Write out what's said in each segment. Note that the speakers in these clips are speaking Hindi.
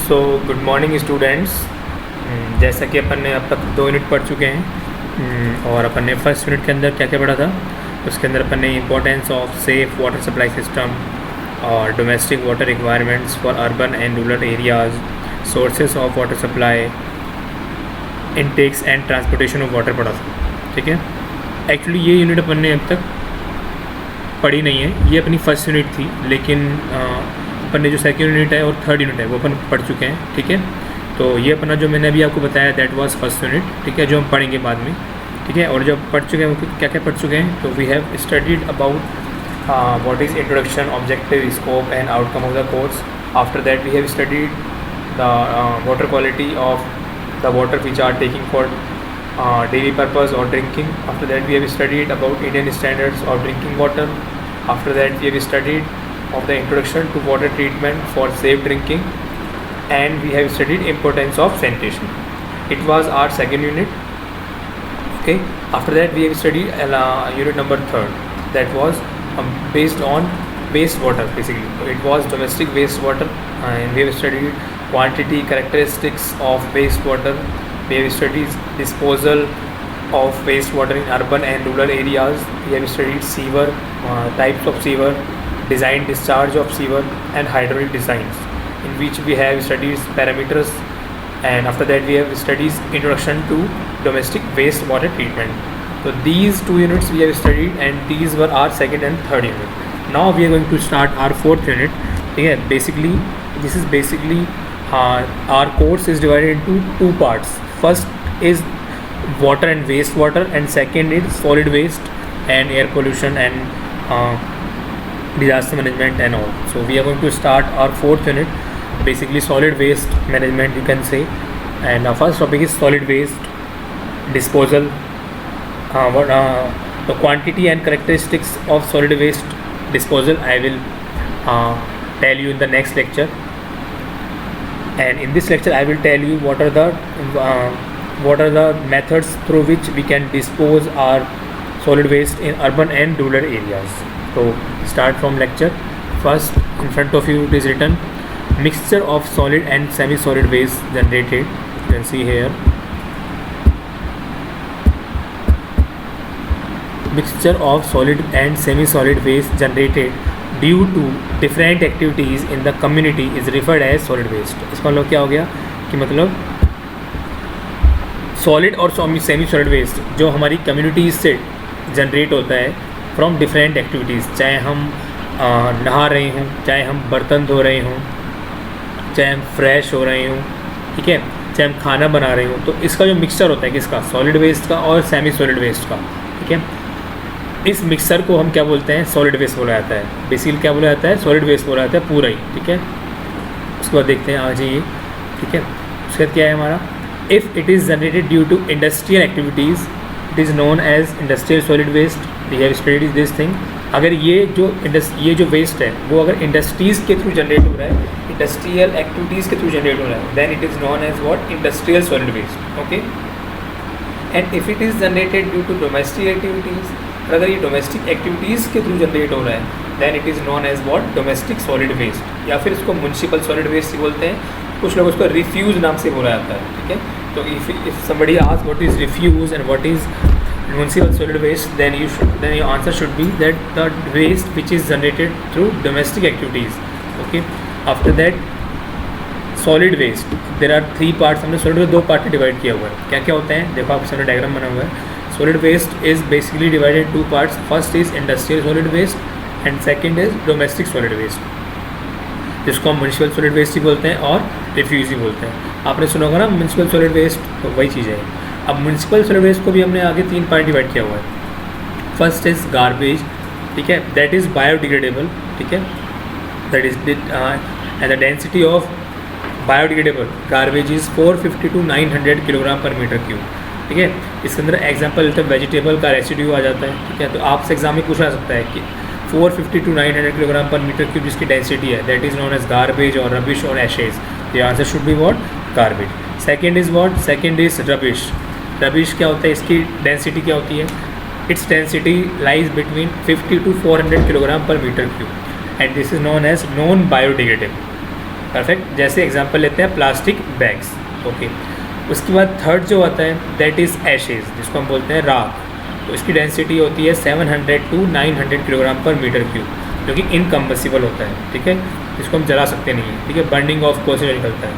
So good morning students. जैसा कि अपन ने अब तक 2 यूनिट पढ़ चुके हैं, और अपन ने फर्स्ट यूनिट के अंदर क्या क्या पढ़ा था। उसके अंदर अपन ने importance of safe water supply system और domestic water requirements for urban and rural areas, sources of water supply, intakes and transportation of water पढ़ा था। ठीक है, एक्चुअली ये यूनिट अपन ने अब तक पढ़ी नहीं है, ये अपनी फर्स्ट यूनिट थी, लेकिन अपन ने जो सेकंड यूनिट है और थर्ड यूनिट है वो अपन पढ़ चुके हैं। ठीक है, तो ये अपना जो मैंने अभी आपको बताया दैट वाज फर्स्ट यूनिट। ठीक है, जो हम पढ़ेंगे बाद में। ठीक है, और जब पढ़ चुके हैं वो क्या क्या पढ़ चुके हैं, तो we have studied about what is introduction, objective, scope and outcome of the course. After that we have studied the water quality of the water which are taking for daily purpose or drinking. After that we have studied about Indian standards of drinking water. After that we have studied of the introduction to water treatment for safe drinking, and we have studied importance of sanitation. It was our second unit. Okay, after that we have studied unit number 3rd, that was based on wastewater. Basically it was domestic wastewater, and we have studied quantity, characteristics of wastewater. We have studied disposal of wastewater in urban and rural areas. We have studied sewer, types of sewer, design, discharge of sewer, and hydraulic designs, in which we have studied parameters. And after that we have studied introduction to domestic wastewater treatment. So these 2 units we have studied, and these were our second and third unit. Now we are going to start our 4th unit. Okay, basically this is basically our course is divided into 2 parts. First is water and wastewater, and second is solid waste and air pollution and disaster management and all. So we are going to start our 4th unit, basically solid waste management you can say. And our first topic is solid waste disposal. The quantity and characteristics of solid waste disposal I will tell you in the next lecture. And in this lecture I will tell you what are the methods through which we can dispose our solid waste in urban and rural areas. So start from lecture. First, in front of you it is written mixture of solid and semi-solid waste generated. You can see here mixture of solid and semi-solid waste generated due to different activities in the community is referred as solid waste. इसका मतलब क्या हो गया कि मतलब सॉलिड और सेमी सॉलिड वेस्ट जो हमारी कम्युनिटीज़ से जनरेट होता है फ्रॉम डिफरेंट एक्टिविटीज़, चाहे हम नहा रहे हों, चाहे हम बर्तन धो रहे हों, चाहे हम फ्रेश हो रहे हों, ठीक है, चाहे हम खाना बना रहे हों, तो इसका जो मिक्सचर होता है किसका, सॉलिड वेस्ट का और सेमी सॉलिड वेस्ट का। ठीक है, इस मिक्सर को हम क्या बोलते हैं, सॉलिड वेस्ट बोला जाता है। बेसिकली क्या बोला जाता है, सॉलिड वेस्ट बोला जाता है पूरा ही। ठीक है, उसके बाद देखते हैं आ जाइए। ठीक है, उसके बाद क्या है हमारा, if it is generated due to industrial activities it is known as industrial solid waste. We have studied this thing. अगर ये जो वेस्ट है वो अगर इंडस्ट्रीज़ के थ्रू जनरेट हो रहा है, इंडस्ट्रियल एक्टिविटीज़ के थ्रू जनरेट हो रहा है, then it is known as what, industrial solid waste. Okay, and if it is generated due to domestic activities, अगर ये डोमेस्टिक एक्टिविटीज़ के थ्रू जनरेट हो रहा है, then it is known as what, domestic solid waste, या फिर इसको म्युनिसिपल सॉलिड वेस्ट ही बोलते हैं, कुछ लोग उसको रिफ्यूज़ नाम से बोला जाता है। ठीक है, तो if somebody ask what is refuse and what is municipal solid waste, then your answer should be that the waste which is generated through domestic activities. Okay, after that solid waste, there are 3 parts. हमने सॉलिड वेस्ट 2 पार्ट में डिवाइड किया हुआ है। क्या क्या होते हैं, देखो आपके सामने डायग्राम बना हुआ है। Solid waste is basically divided in 2 parts. First is industrial solid waste and second is domestic solid waste, जिसको हम म्युनिसिपल सॉलिड वेस्ट ही बोलते हैं और रिफ्यूज़ ही बोलते हैं। आपने सुना होगा ना म्युनिसिपल सॉलिड वेस्ट, तो वही चीज़ है। अब म्युनिसिपल सॉलिड वेस्ट को भी हमने आगे 3 पार्ट डिवाइड किया हुआ है। फर्स्ट इज़ गार्बेज, ठीक है, दैट इज़ बायोडिग्रेडेबल। ठीक है, that is and the density of biodegradable garbage is 450 to 900 kilogram per metre cube. ठीक है, इसके अंदर एग्जाम्पल तो वेजिटेबल का रेसिड्यू आ जाता है। ठीक है, तो आपसे एग्जाम में पूछा जा सकता है कि 450 to 900 kilogram per metre cube जिसकी डेंसिटी है, that is known as garbage और रबिश और ashes. The answer should be what, garbage. Second is what, second is rubbish. Rubbish क्या होता है, इसकी डेंसिटी क्या होती है, its density lies between 50 to 400 kilogram per metre cube, and this is known as non biodegradable. Perfect. जैसे एग्जांपल लेते हैं प्लास्टिक बैग्स, ओके। उसके बाद थर्ड जो आता है दैट इज़ एशेज़, जिसको हम बोलते हैं राख। तो इसकी डेंसिटी होती है 700 to 900 kilogram per metre cube, जो कि इनकम्बसिबल होता है, ठीक है, इसको हम जला सकते नहीं हैं, ठीक है, बर्निंग ऑफ कोल से निकलता है।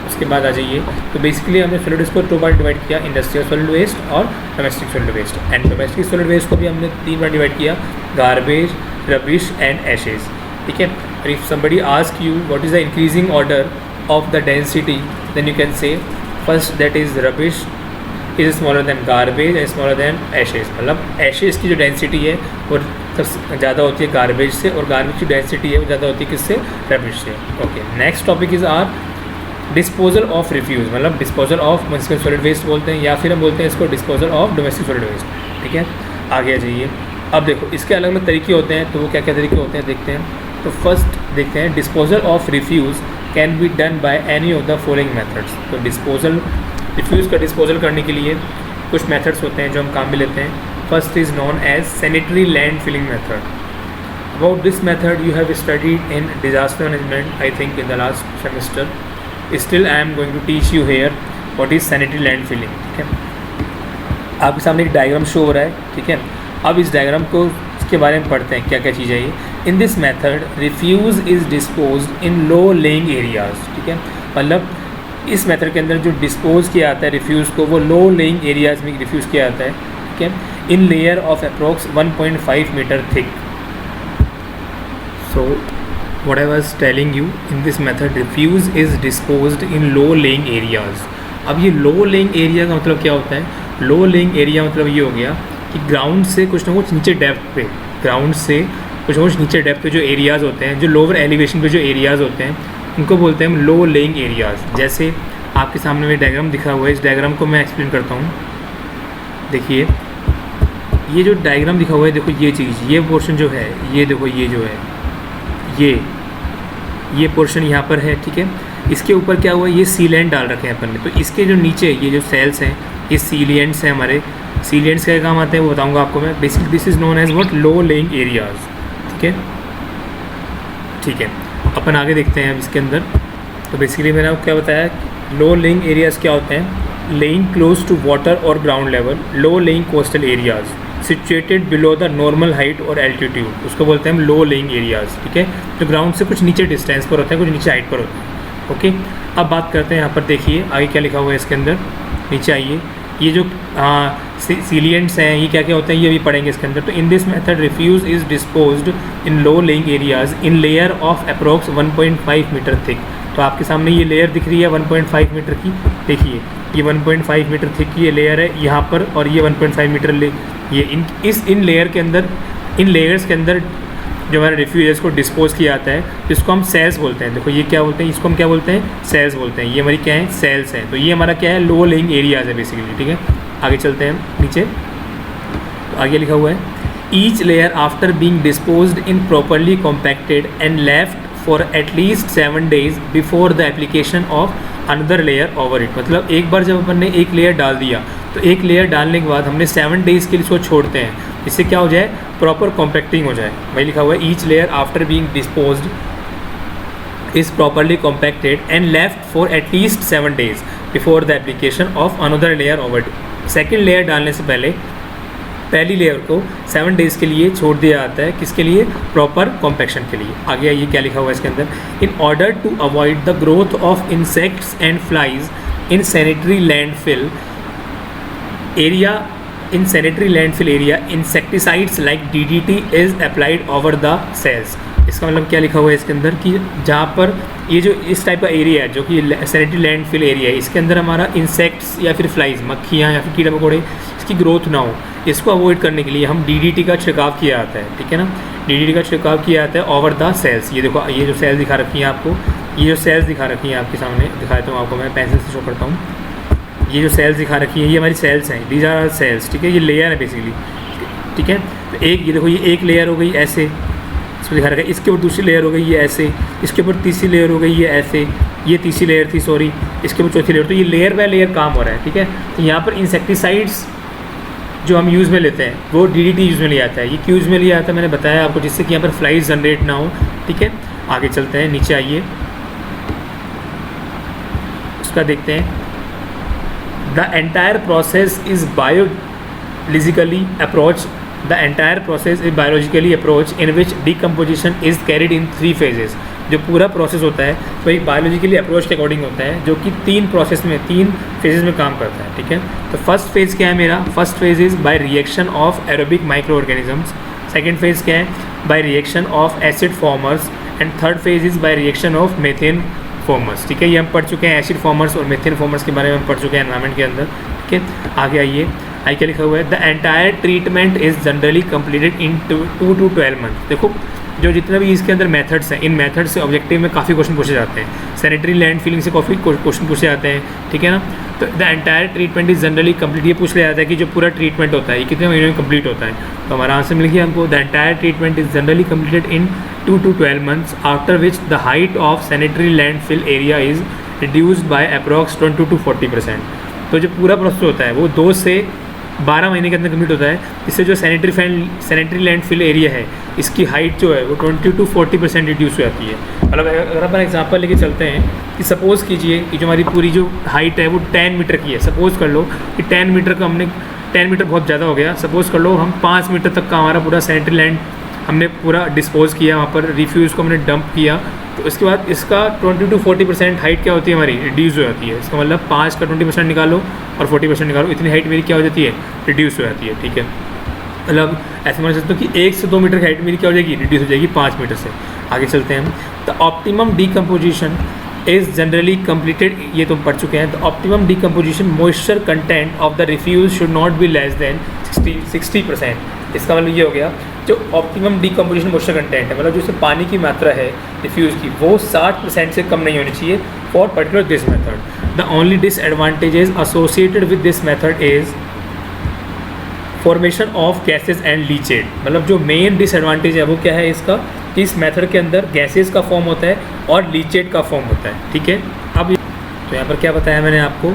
उसके बाद आ जाइए, तो बेसिकली हमने सॉलिड वेस्ट को 2 बार डिवाइड किया, इंडस्ट्रियल सॉलिड वेस्ट और domestic solid waste. And domestic solid waste को भी हमने 3 बार डिवाइड किया, गार्बेज, रबिश एंड एशेज़, ठीक है। If somebody ask you what is the increasing order of the density, then you can say first that is rubbish is smaller than garbage and smaller than ashes. मतलब एशेज़ की जो डेंसिटी है वो सबसे ज़्यादा होती है गार्बेज से, और गार्बेज की डेंसिटी है वो ज़्यादा होती है किससे, रबिश से। Okay, next topic is our disposal of refuse, मतलब disposal of municipal solid waste बोलते हैं, या फिर हम बोलते हैं इसको disposal of domestic solid waste, ठीक है। आगे आ जाइए। अब देखो इसके अलग अलग तरीके होते हैं, तो वो क्या क्या तरीके होते हैं देखते हैं। तो फर्स्ट देखते हैं, disposal of refuse can be done by any of the following methods. तो डिस्पोजल, रिफ्यूज़ का डिस्पोजल करने के लिए कुछ मेथड्स होते हैं जो हम काम में लेते हैं। First is known as sanitary land filling method. About this method you have studied in disaster management I think in the last semester. Still I am going to teach you here what is sanitary land filling, ठीक है। आपके सामने एक डायग्राम शो हो रहा है, ठीक है। अब इस डायग्राम को इसके बारे में पढ़ते हैं क्या क्या चीज़ है ये। इन this method refuse is disposed in low lying areas, ठीक है। मतलब इस मेथड के अंदर जो डिस्पोज किया जाता है रिफ्यूज़ को, वो लो लेइंग एरियाज़ में रिफ्यूज़ किया जाता है, ठीक है, in layer of approx 1.5 metre thick. So what I was telling you, in this method refuse is disposed in low laying areas। अब ये लो लेइंग एरिया का मतलब क्या होता है? लो लेइंग एरिया मतलब ये हो गया कि ग्राउंड से कुछ ना कुछ नीचे डेप्थ पे, ग्राउंड से कुछ ना कुछ नीचे डेप्थ पे जो एरियाज़ होते हैं, जो लोअर एलिवेशन पे जो एरियाज़ होते हैं, उनको बोलते हैं हम लो लेइंग एरियाज़। जैसे आपके सामने में डायग्राम दिखा हुआ है, इस डायग्राम को मैं एक्सप्लेन करता हूँ। देखिए ये जो डायग्राम दिखा हुआ है, देखो ये चीज़, ये पोर्शन जो है, ये देखो ये जो है, ये पोर्शन यहाँ पर है, ठीक है। इसके ऊपर क्या हुआ है, ये सीलेंट डाल रखे हैं अपन ने। तो इसके जो नीचे ये जो सेल्स हैं, ये सीलिएंट्स हैं हमारे। सीलिएंट्स का काम आते हैं वो बताऊंगा आपको मैं। Basically this is known as what, low lying areas, ठीक है, ठीक है। अपन आगे देखते हैं अब इसके अंदर। तो बेसिकली मैंने आपको क्या बताया, लो लेइंग एरियाज़ क्या होते हैं, लेइंग क्लोज टू वाटर और ground level, low laying coastal areas situated below the normal height और एल्टीट्यूड, उसको बोलते हैं हम लो लेइंग एरियाज़, ठीक है। जो ग्राउंड से कुछ नीचे डिस्टेंस पर होता है, कुछ नीचे हाइट पर होता है, ओके। अब बात करते हैं यहाँ पर, देखिए आगे क्या लिखा हुआ है इसके अंदर, नीचे आइए। ये जो सीलिएंट्स हैं, ये क्या क्या होते हैं, ये भी पढ़ेंगे इसके अंदर। तो in this method refuse is disposed in low lying areas in layer of approx 1.5 metre thick. तो आपके सामने ये लेयर दिख रही है 1.5 मीटर की, देखिए ये 1.5 मीटर थिक की ये लेयर है यहाँ पर, और ये 1.5 मीटर ये इन लेयर के अंदर, इन लेयर्स के अंदर जो हमारे रिफ्यूज़ को डिस्पोज किया जाता है, जिसको हम सेल्स बोलते हैं। देखो ये क्या बोलते हैं, इसको हम क्या बोलते हैं, सेल्स बोलते हैं। ये हमारी क्या है, सेल्स हैं। तो ये हमारा क्या है, लो लेइंग एरियाज़ है बेसिकली, ठीक है। आगे चलते हैं नीचे, तो आगे लिखा हुआ है, each layer after being disposed in properly compacted and left for at least 7 days before the application of another layer over it. मतलब एक बार जब अपन ने एक लेयर डाल दिया, तो एक लेयर डालने के बाद हमने 7 days के लिए इसको छोड़ते हैं, इससे क्या हो जाए, प्रॉपर कॉम्पैक्टिंग हो जाए। वही लिखा हुआ है, each layer after being disposed is properly compacted and left for at least 7 days before the application of another layer over it. Second layer डालने से पहले पहली लेयर को 7 days के लिए छोड़ दिया जाता है, किसके लिए, प्रॉपर कॉम्पैक्शन के लिए। आगे ये क्या लिखा हुआ है इसके अंदर, in order to avoid the growth of insects and flies in sanitary landfill area, in sanitary landfill area insecticides like DDT is applied over the cells। इसका मतलब क्या लिखा हुआ है इसके अंदर कि जहाँ पर ये जो इस टाइप का एरिया है, जो कि सैनिटरी लैंडफिल एरिया है, इसके अंदर हमारा इंसेक्ट्स या फिर फ्लाइज, मक्खियाँ या फिर कीड़े मकोड़े, इसकी ग्रोथ ना हो, इसको अवॉइड करने के लिए हम DDT का छिड़काव किया जाता है, ठीक है ना। DDT का छिड़काव किया जाता है ओवर द सेल्स। ये देखो, ये जो सेल्स दिखा रखी हैं आपको, ये जो सेल्स दिखा रखी हैं आपके सामने, दिखाता हूँ आपको मैं, पेंसिल से शो करता हूँ। ये जो सेल्स दिखा रखी है, ये हमारी सेल्स हैं, दीज आर सेल्स, ठीक है। ये लेयर है बेसिकली, ठीक है। तो एक ये देखो, ये एक लेयर हो गई ऐसे, इसको दिखा रखा है, इसके ऊपर दूसरी लेयर हो गई ये ऐसे, इसके ऊपर तीसरी लेयर हो गई ये ऐसे, ये तीसरी लेयर थी सॉरी, इसके ऊपर चौथी लेयर। तो ये लेयर बाय लेयर काम हो रहा है, ठीक है। तो यहाँ पर इंसेक्टिसाइड्स जो हम यूज़ में लेते हैं, वो DDT यूज़ में लिया जाता है। ये क्यों यूज़ में लिया जाता है मैंने बताया आपको, जिससे कि यहाँ पर फ्लाइज जनरेट ना हो, ठीक है। आगे चलते हैं, नीचे आइए। उसका देखते हैं। The entire process is biologically approach in which decomposition is carried in 3 phases। जो पूरा प्रोसेस होता है वो एक बायोलॉजिकली अप्रोच के अकॉर्डिंग होता है, जो कि 3 फेजेस में काम करता है, ठीक है। तो फर्स्ट फेज़ क्या है मेरा? First phase is by reaction of aerobic micro organisms. Second phase क्या है? By reaction of acid formers. And third phase is by reaction of methane formers, ठीक है। ये हम पढ़ चुके हैं, एसिड फॉर्मर्स और मेथेन फॉर्मर्स के बारे में हम पढ़ चुके हैं एनवायरनमेंट के अंदर, ठीक है। आगे आइए, आई क्या लिखा हुआ है? The entire treatment is generally completed in 2 to 12 months। देखो जो जितना भी इसके अंदर मेथड्स हैं, इन मेथड्स से ऑब्जेक्टिव में काफ़ी क्वेश्चन पूछे जाते हैं। सैनिटरी लैंड फिलिंग से काफ़ी क्वेश्चन पूछे जाते हैं, ठीक है ना। तो the entire treatment is generally complete, ये पूछ लिया जाता है कि जो पूरा ट्रीटमेंट होता है ये कितने महीने में कंप्लीट होता है। तो हमारा आंसर मिल गया हमको, the entire treatment is generally completed in 2 to 12 months, after which the height of sanitary land fill area is reduced by approx 20 to 40%। तो जो पूरा प्रोसेस होता है वो 2 से 12 महीने के अंदर कंप्लीट होता है। इससे जो सैनिटरी लैंड फिल एरिया है इसकी हाइट जो है वो 20 to 40% रिड्यूस हो जाती है। मतलब अगर अपन एग्जांपल लेके चलते हैं कि सपोज़ कीजिए कि जो हमारी पूरी जो हाइट है वो 10 मीटर की है। सपोज़ कर लो कि 10 मीटर का हमने 10 मीटर बहुत ज़्यादा हो गया। सपोज़ कर लो हम 5 मीटर तक का हमारा पूरा सैनिटरी लैंड हमने पूरा डिस्पोज़ किया, वहाँ पर रिफ्यूज़ को हमने डंप किया। तो इसके बाद इसका 20 to 40% हाइट क्या होती है हमारी? रिड्यूस हो जाती है। इसका मतलब 5 का 20% निकालो और 40% निकालो, इतनी हाइट मेरी क्या हो जाती है? रिड्यूस हो जाती है, ठीक है। मतलब ऐसे मान सकते हो कि 1 से 2 मीटर की हाइट मेरी क्या हो जाएगी? रिड्यूस हो जाएगी 5 मीटर से। आगे चलते हैं हम। The optimum decomposition is generally completed, ये तुम पढ़ चुके हैं। The optimum decomposition moisture content of the refuse should not be less than 60%। इसका मतलब ये हो गया जो ऑप्टिमम डीकम्पोजिशन मॉइस्चर कंटेंट है, मतलब जो इसमें पानी की मात्रा है रिफ्यूज़ की, वो 60% से कम नहीं होनी चाहिए for particular this method. The only disadvantages associated with this method is formation of gases and leached. मतलब जो मेन डिसएडवांटेज है वो क्या है इसका, कि इस मेथड के अंदर गैसेज का फॉर्म होता है और लीचेड का फॉर्म होता है, ठीक है। अब तो यहाँ पर क्या बताया मैंने आपको,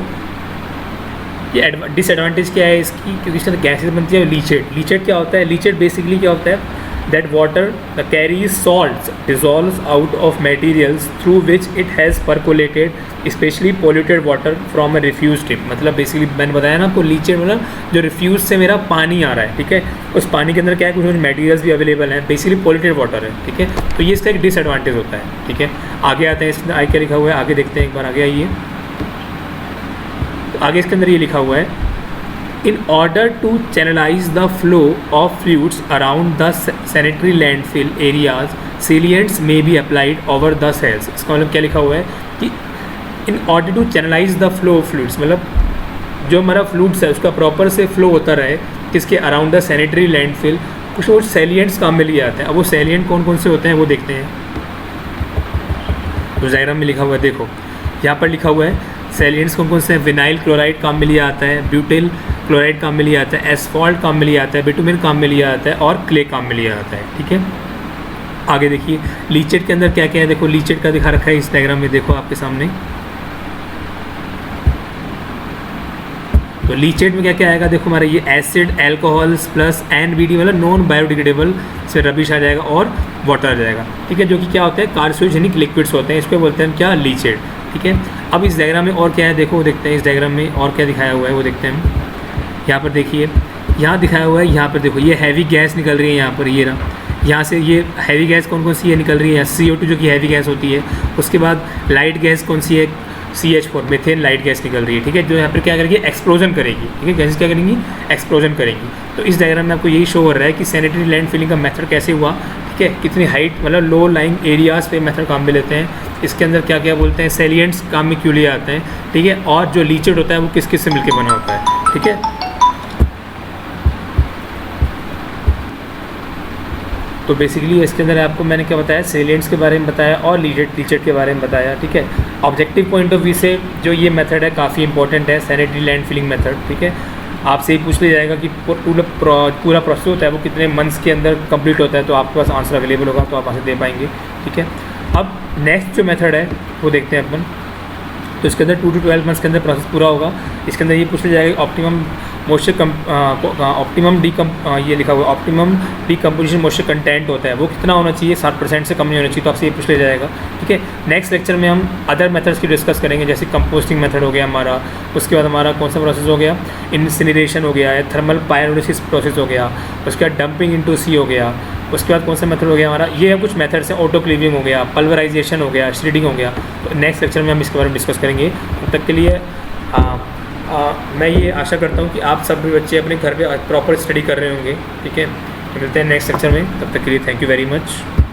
ये डिसएडवांटेज क्या है इसकी, क्योंकि इसके अंदर गैसेज बनती है। लीचेड क्या होता है? लीचेड बेसिकली क्या होता है? That water carries salts dissolves out of materials through which it has percolated, specially polluted water from a refuse tip. मतलब बेसिकली मैंने बताया ना आपको, लीचेड मतलब जो रिफ्यूज से मेरा पानी आ रहा है, ठीक है, उस पानी के अंदर क्या है, कुछ मटेरियल्स भी अवेलेबल हैं, बेसिकली पोल्यूटेड वाटर है, ठीक है। तो ये इसका एक डिसएडवांटेज होता है, ठीक है। आगे आते हैं, इसमें आगे क्या लिखा हुआ है, आगे देखते हैं, एक बार आगे आइए। तो आगे इसके अंदर ये लिखा हुआ है, in order to channelize the flow of fluids around the sanitary landfill areas, sealants may be applied over the cells। इसका मतलब क्या लिखा हुआ है कि in order to channelize the flow of fluids, मतलब जो हमारा फ्लूइड्स है उसका प्रॉपर से फ्लो होता रहे किसके अराउंड द सैनिटरी लैंडफिल, कुछ वो सैलिएंट्स काम में लिए जाते हैं। अब वो सैलिएंट कौन कौन से होते हैं वो देखते हैं। तो डायग्राम में लिखा हुआ है, देखो यहाँ पर लिखा हुआ है सैलिएंट्स कौन कौन से हैं। विनाइल क्लोराइड काम में लिया आता है, ब्यूटिल क्लोराइड काम में लिया जाता है, एसफॉल्ट काम में लिया जाता है, बिटुमिन काम में लिया जाता है और क्ले काम में लिया जाता है, ठीक है। आगे देखिए लीचेट के अंदर क्या क्या है, देखो लीचेट का दिखा रखा है इस डायग्राम में, देखो आपके सामने। तो लीचेट में क्या क्या आएगा, देखो हमारा ये एसिड, अल्कोहल्स प्लस NBD मतलब नॉन बायोडिग्रेडेबल से रबिश आ जाएगा और वाटर आ जाएगा, ठीक है, जो कि क्या होता है कार्सिनोजेनिक लिक्विड्स होते हैं, इसको बोलते हैं क्या, लीचेट, ठीक है। अब इस डायग्राम में और क्या है, देखो देखते हैं इस डायग्राम में और क्या दिखाया हुआ है वो देखते हैं। यहाँ पर देखिए, यहाँ दिखाया हुआ है, यहाँ पर देखो ये हैवी गैस निकल रही है, यहाँ पर ये रहा, यहाँ से ये हैवी गैस कौन कौन सी है निकल रही है, CO2 जो कि हैवी गैस होती है। उसके बाद लाइट गैस कौन सी है, CH4 मेथेन लाइट गैस निकल रही है, ठीक है, जो यहाँ पर क्या करेगी, एक्सप्लोजन करेगी, ठीक है, गैसेस क्या करेंगी, एक्सप्लोजन करेंगी। तो इस डायग्राम में आपको यही शो हो रहा है कि सैनिटरी लैंड फिलिंग का मेथड कैसे हुआ, ठीक है, कितनी हाइट मतलब लो लाइंग एरियाज़ पे मेथड काम में लेते हैं, इसके अंदर क्या क्या बोलते हैं, सैलिएंट्स काम में क्यों लिए आते हैं, ठीक है, और जो लीचेड होता है वो किस किस से मिलकर बना होता है, ठीक है। तो बेसिकली इसके अंदर आपको मैंने क्या बताया, सैलिएंट्स के बारे में बताया और लीचेड के बारे में बताया, ठीक है। ऑब्जेक्टिव पॉइंट ऑफ व्यू से जो ये मेथड है काफ़ी इंपॉर्टेंट है, सैनिटरी लैंड फिलिंग मेथड, ठीक है। आपसे ही पूछ लिया जाएगा कि पूरा प्रोसेस होता है वो कितने मंथ्स के अंदर कंप्लीट होता है, तो आपके पास आंसर अवेलेबल होगा, तो आप आंसर दे पाएंगे, ठीक है। अब नेक्स्ट जो मेथड है वो देखते हैं अपन। तो इसके अंदर 2 to 12 मंथ्स के अंदर प्रोसेस पूरा होगा। इसके अंदर ये पूछ लिया जाएगा ऑप्टिमम ये लिखा हुआ ऑप्टिमम डीकम्पोजिशन मॉइस्चर कंटेंट होता है वो कितना होना चाहिए, 60% से कम नहीं होना चाहिए। तो आपसे ये पूछ लिया जाएगा, ठीक है। नेक्स्ट लेक्चर में हम अदर मेथड्स की डिस्कस करेंगे, जैसे कंपोस्टिंग मेथड हो गया हमारा, उसके बाद हमारा कौन सा प्रोसेस हो गया, इंसिनरेशन हो गया, थर्मल पायरोलिसिस प्रोसेस हो गया, उसके बाद डंपिंग इनटू सी हो गया, उसके बाद कौन सा मेथड हो गया हमारा, ये कुछ मेथड्स हैं, ऑटोक्लीविंग हो गया, पल्वराइजेशन हो गया, श्रीडिंग हो गया। तो नेक्स्ट लेक्चर में हम इसके बारे में डिस्कस करेंगे। तब तक के लिए मैं ये आशा करता हूँ कि आप सब भी बच्चे अपने घर पे प्रॉपर स्टडी कर रहे होंगे, ठीक है। मिलते हैं नेक्स्ट लेक्चर में, तब तक के लिए थैंक यू वेरी मच।